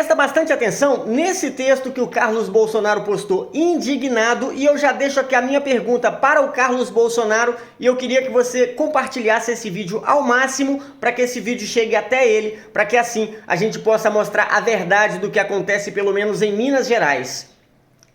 Presta bastante atenção nesse texto que o Carlos Bolsonaro postou, indignado, e eu já deixo aqui a minha pergunta para o Carlos Bolsonaro e eu queria que você compartilhasse esse vídeo ao máximo para que esse vídeo chegue até ele, para que assim a gente possa mostrar a verdade do que acontece pelo menos em Minas Gerais.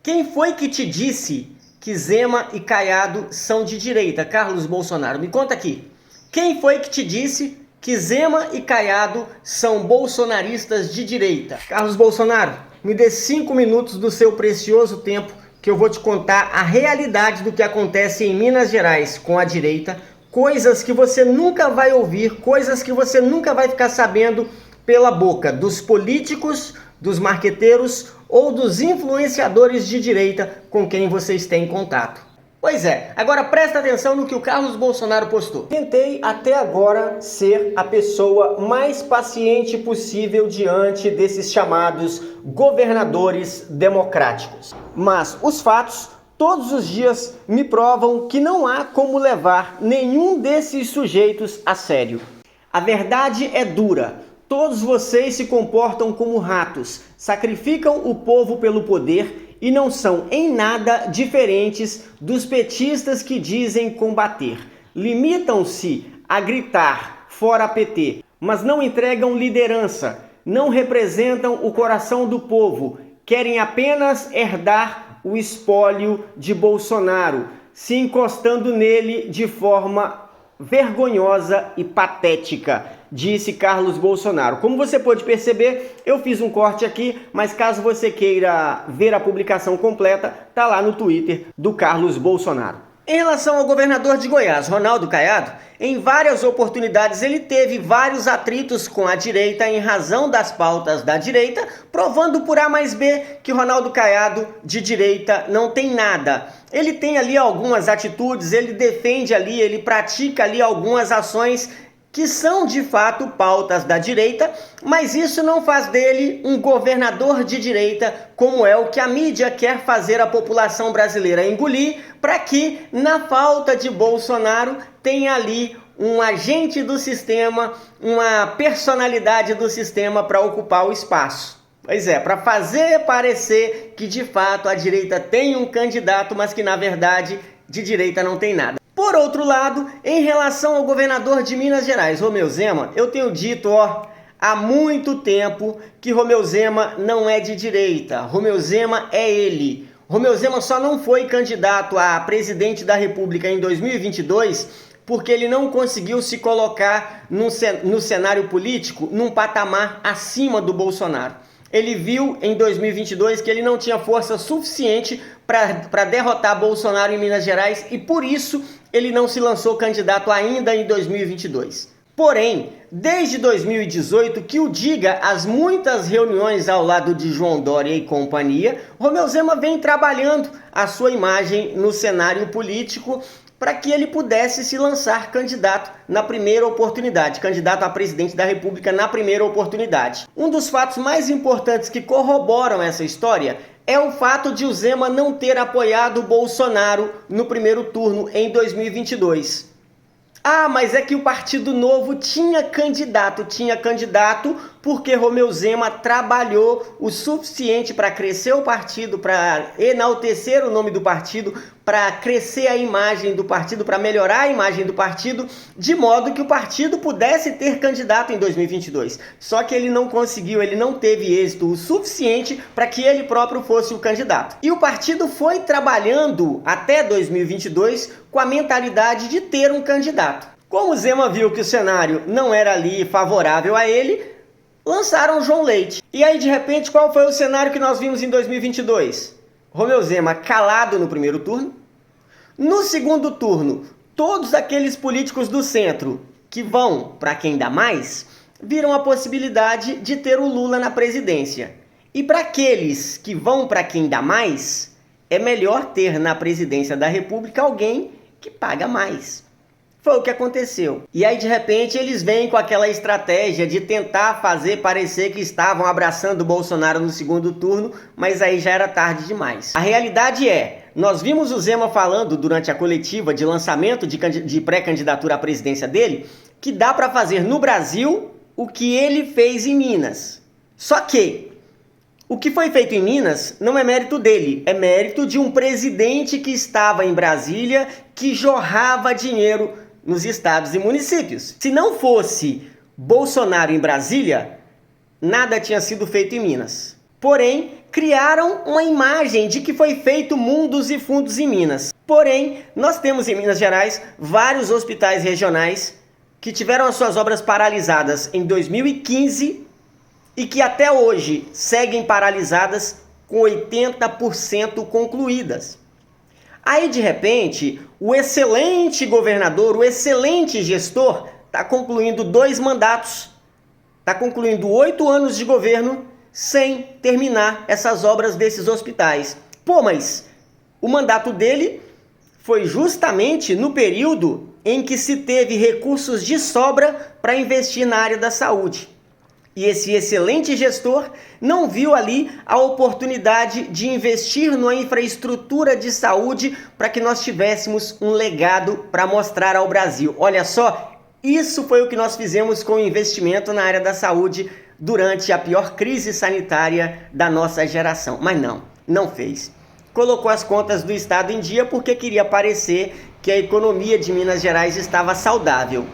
Quem foi que te disse que Zema e Caiado são de direita, Carlos Bolsonaro? Me conta aqui. Quem foi que te disse que Zema e Caiado são bolsonaristas de direita? Carlos Bolsonaro, me dê 5 minutos do seu precioso tempo que eu vou te contar a realidade do que acontece em Minas Gerais com a direita, coisas que você nunca vai ouvir, coisas que você nunca vai ficar sabendo pela boca dos políticos, dos marqueteiros ou dos influenciadores de direita com quem vocês têm contato. Pois é, agora presta atenção no que o Carlos Bolsonaro postou. Tentei até agora ser a pessoa mais paciente possível diante desses chamados governadores democráticos. Mas os fatos todos os dias me provam que não há como levar nenhum desses sujeitos a sério. A verdade é dura. Todos vocês se comportam como ratos, sacrificam o povo pelo poder e não são em nada diferentes dos petistas que dizem combater. Limitam-se a gritar fora PT, mas não entregam liderança, não representam o coração do povo, querem apenas herdar o espólio de Bolsonaro, se encostando nele de forma vergonhosa e patética, disse Carlos Bolsonaro. Como você pode perceber, eu fiz um corte aqui, mas caso você queira ver a publicação completa, tá lá no Twitter do Carlos Bolsonaro. Em relação ao governador de Goiás, Ronaldo Caiado, em várias oportunidades ele teve vários atritos com a direita em razão das pautas da direita, provando por A mais B que Ronaldo Caiado de direita não tem nada. Ele tem ali algumas atitudes, ele defende ali, ele pratica ali algumas ações que são de fato pautas da direita, mas isso não faz dele um governador de direita, como é o que a mídia quer fazer a população brasileira engolir, para que, na falta de Bolsonaro, tenha ali um agente do sistema, uma personalidade do sistema para ocupar o espaço. Pois é, para fazer parecer que de fato a direita tem um candidato, mas que na verdade de direita não tem nada. Por outro lado, em relação ao governador de Minas Gerais, Romeu Zema, eu tenho dito há muito tempo que Romeu Zema não é de direita. Romeu Zema é ele. Romeu Zema só não foi candidato a presidente da República em 2022 porque ele não conseguiu se colocar no cenário político num patamar acima do Bolsonaro. Ele viu em 2022 que ele não tinha força suficiente para derrotar Bolsonaro em Minas Gerais e por isso ele não se lançou candidato ainda em 2022. Porém, desde 2018, que o diga as muitas reuniões ao lado de João Dória e companhia, Romeu Zema vem trabalhando a sua imagem no cenário político para que ele pudesse se lançar candidato na primeira oportunidade, candidato a presidente da República na primeira oportunidade. Um dos fatos mais importantes que corroboram essa história é o fato de o Zema não ter apoiado o Bolsonaro no primeiro turno em 2022. Ah, mas é que o Partido Novo tinha candidato porque Romeu Zema trabalhou o suficiente para crescer o partido, para enaltecer o nome do partido, para crescer a imagem do partido, para melhorar a imagem do partido, de modo que o partido pudesse ter candidato em 2022. Só que ele não conseguiu, ele não teve êxito o suficiente para que ele próprio fosse o candidato. E o partido foi trabalhando até 2022 com a mentalidade de ter um candidato. Como o Zema viu que o cenário não era ali favorável a ele, lançaram João Leite. E aí, de repente, qual foi o cenário que nós vimos em 2022? Romeu Zema calado no primeiro turno. No segundo turno, todos aqueles políticos do centro que vão para quem dá mais, viram a possibilidade de ter o Lula na presidência. E para aqueles que vão para quem dá mais, é melhor ter na presidência da República alguém que paga mais. Foi o que aconteceu. E aí, de repente, eles vêm com aquela estratégia de tentar fazer parecer que estavam abraçando o Bolsonaro no segundo turno, mas aí já era tarde demais. A realidade é, nós vimos o Zema falando durante a coletiva de lançamento de pré-candidatura à presidência dele, que dá para fazer no Brasil o que ele fez em Minas. Só que O que foi feito em Minas não é mérito dele, é mérito de um presidente que estava em Brasília, que jorrava dinheiro nos estados e municípios. Se não fosse Bolsonaro em Brasília, nada tinha sido feito em Minas. Porém, criaram uma imagem de que foi feito mundos e fundos em Minas. Porém, nós temos em Minas Gerais vários hospitais regionais que tiveram as suas obras paralisadas em 2015 e que até hoje seguem paralisadas com 80% concluídas. Aí, de repente, o excelente governador, o excelente gestor, está concluindo 2 mandatos, está concluindo 8 anos de governo sem terminar essas obras desses hospitais. Pô, mas o mandato dele foi justamente no período em que se teve recursos de sobra para investir na área da saúde. E esse excelente gestor não viu ali a oportunidade de investir numa infraestrutura de saúde para que nós tivéssemos um legado para mostrar ao Brasil. Olha só, isso foi o que nós fizemos com o investimento na área da saúde durante a pior crise sanitária da nossa geração. Mas não fez. Colocou as contas do Estado em dia porque queria parecer que a economia de Minas Gerais estava saudável.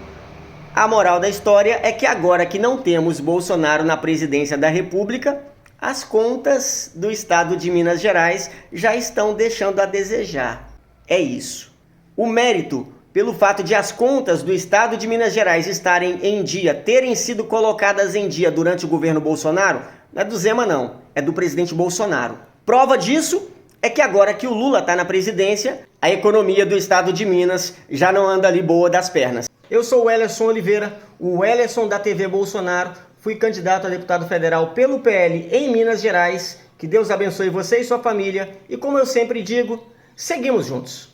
A moral da história é que agora que não temos Bolsonaro na presidência da República, as contas do Estado de Minas Gerais já estão deixando a desejar. É isso. O mérito pelo fato de as contas do Estado de Minas Gerais estarem em dia, terem sido colocadas em dia durante o governo Bolsonaro, não é do Zema não, é do presidente Bolsonaro. Prova disso é que agora que o Lula está na presidência, a economia do Estado de Minas já não anda ali boa das pernas. Eu sou o Wellerson Oliveira, o Wellerson da TV Bolsonaro, fui candidato a deputado federal pelo PL em Minas Gerais. Que Deus abençoe você e sua família e, como eu sempre digo, seguimos juntos.